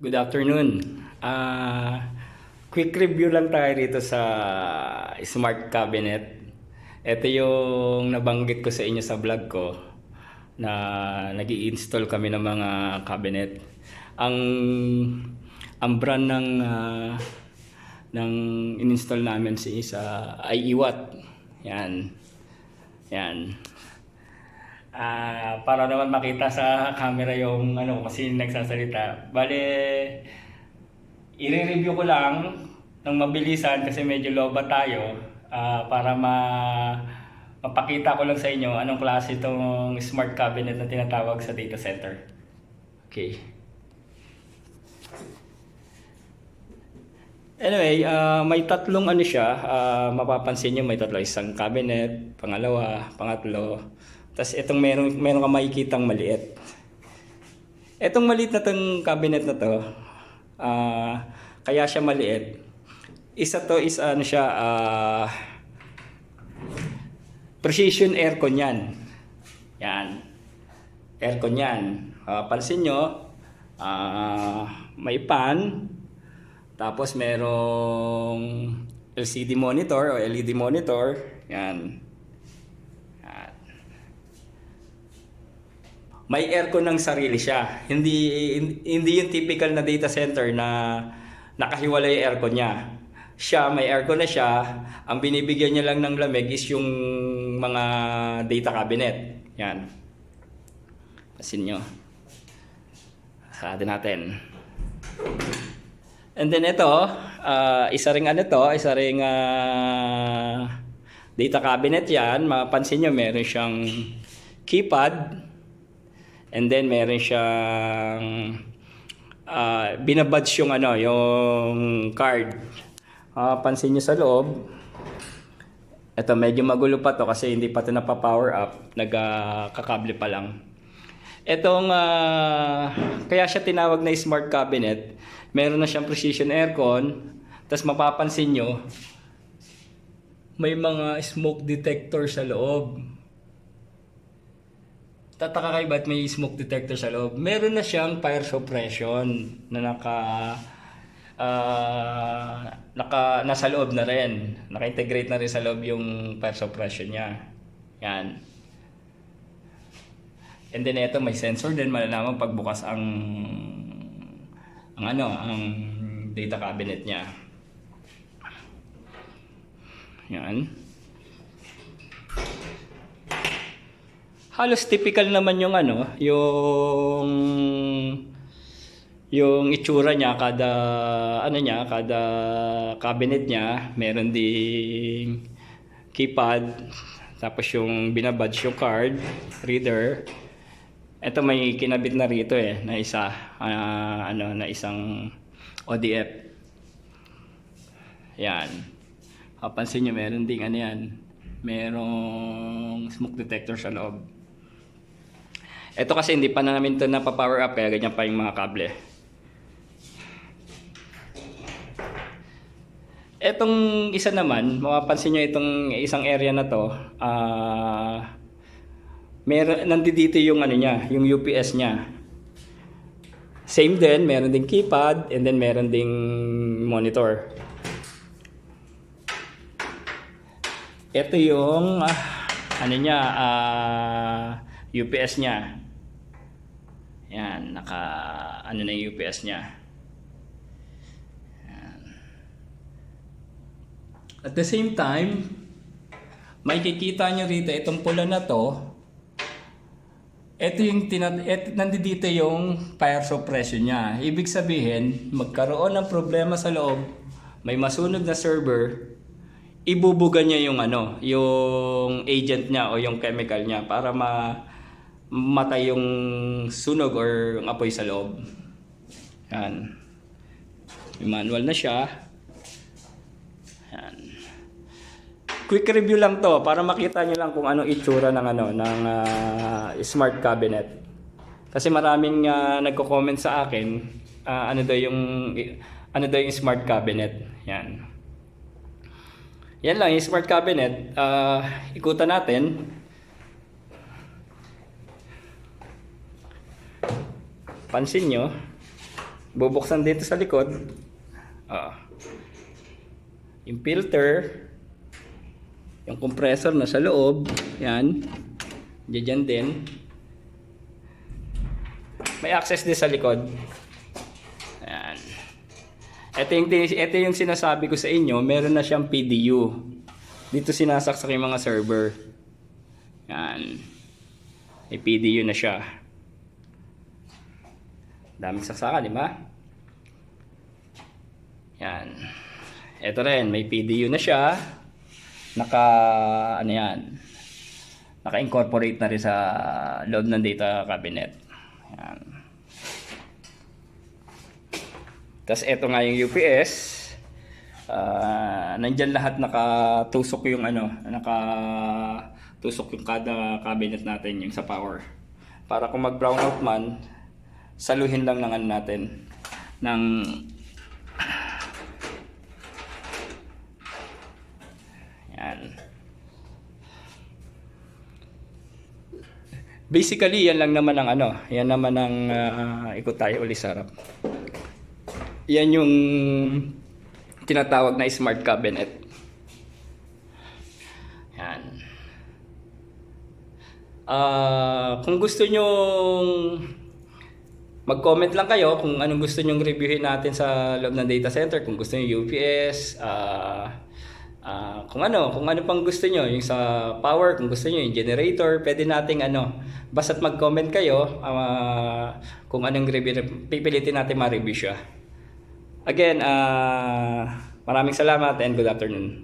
Good afternoon. Quick review lang tayo rito sa Smart Cabinet. Ito yung nabanggit ko sa inyo sa vlog ko na nag-i-install kami ng mga cabinet. Ang ang brand ng in-install namin ay Iwat. Yan. Yan. Para naman makita sa camera yung kasi nagsasalita. Bale, i-review ko lang ng mabilisan kasi medyo loba tayo para mapakita ko lang sa inyo anong klase itong smart cabinet na tinatawag sa data center. Okay. Anyway, may tatlong siya. Mapapansin nyo may tatlo. Isang cabinet, pangalawa, pangatlo. Tapos itong meron ka makikitang maliit. Itong maliit na tong cabinet na to, kaya siya maliit. Isa to is precision aircon yan. Yan. Aircon yan. Pansin nyo, may fan. Tapos merong LCD monitor o LED monitor. Yan. May aircon ng sarili siya. Hindi yung typical na data center na nakahiwalay yung aircon niya. Siya, may aircon na siya. Ang binibigyan niya lang ng lamig is yung mga data cabinet. Yan. Pasin nyo. Sarado natin. And then ito, isa ring data cabinet yan. Mapansin nyo, meron siyang keypad. And then meron siyang binabadge yung yung card. Pansin niyo sa loob. Ito medyo magulo pa to kasi hindi pa ito napa-power up, nagkakable pa lang. Itong kaya siya tinawag na smart cabinet. Meron na siyang precision aircon. Tapos mapapansin niyo may mga smoke detector sa loob. Tataka kayo ba't may smoke detector sa loob? Meron na siyang fire suppression na nasa loob na rin. Naka-integrate na rin sa loob yung fire suppression niya. Yan. And then ito may sensor din, malalaman pagbukas ang data cabinet niya. Yan. Halos typical naman yung yung itsura niya kada cabinet niya, meron ding keypad, tapos yung binabadge yung card reader. Ito may kinabit na rito na isa na isang ODF. Yan. Papansin niyo meron ding merong smoke detector sa loob. Ito kasi hindi pa namin ito napa-power up kaya ganyan pa yung mga kable. Etong isa naman, mapapansin nyo itong isang area na to, nandito yung yung UPS niya. Same din, meron ding keypad and then meron ding monitor. Ito yung UPS niya. Yan, na yung UPS niya. Yan. At the same time, may kikita nyo rito itong pula na to. Ito yung nandito yung fire suppression niya. Ibig sabihin, magkaroon ng problema sa loob, may masunog na server, ibubuga niya yung yung agent niya o yung chemical niya para matay yung sunog or yung apoy sa loob. Yan. May manual na siya. Yan. Quick review lang to para makita niyo lang kung anong itsura ng smart cabinet. Kasi maraming nagko-comment sa akin ano daw yung smart cabinet. Yan. Yan lang yung smart cabinet. Ikutan natin. Pansin nyo, Bubuksan dito sa likod. Ah. Yung filter, yung compressor na sa loob, yan. Diyan din. May access din sa likod. Ayan. Ito yung sinasabi ko sa inyo, meron na siyang PDU. Dito sinasaksak yung mga server. Yan. May PDU na siya. Daming saksakan, di ba? Yan. Ito rin, may PDU na siya. Ano yan? Naka-incorporate na rin sa loob ng data cabinet. Yan. Tapos ito nga yung UPS. Nandyan lahat nakatusok yung nakatusok yung kada cabinet natin yung sa power. Para kung mag-brownout man, saluhin lang ng natin ng yan. Basically, yan lang naman ang yan naman ang ikot tayo ulit sa harap. Yan yung tinatawag na smart cabinet. Yan. Kung gusto nyong mag-comment lang kayo kung anong gusto nyong reviewin natin sa loob ng data center, kung gusto niyo UPS, kung ano pang gusto nyo, yung sa power, kung gusto nyo yung generator, pwede nating basta't mag-comment kayo kung anong review, pipilitin natin ma-review siya. Again, maraming salamat and good afternoon.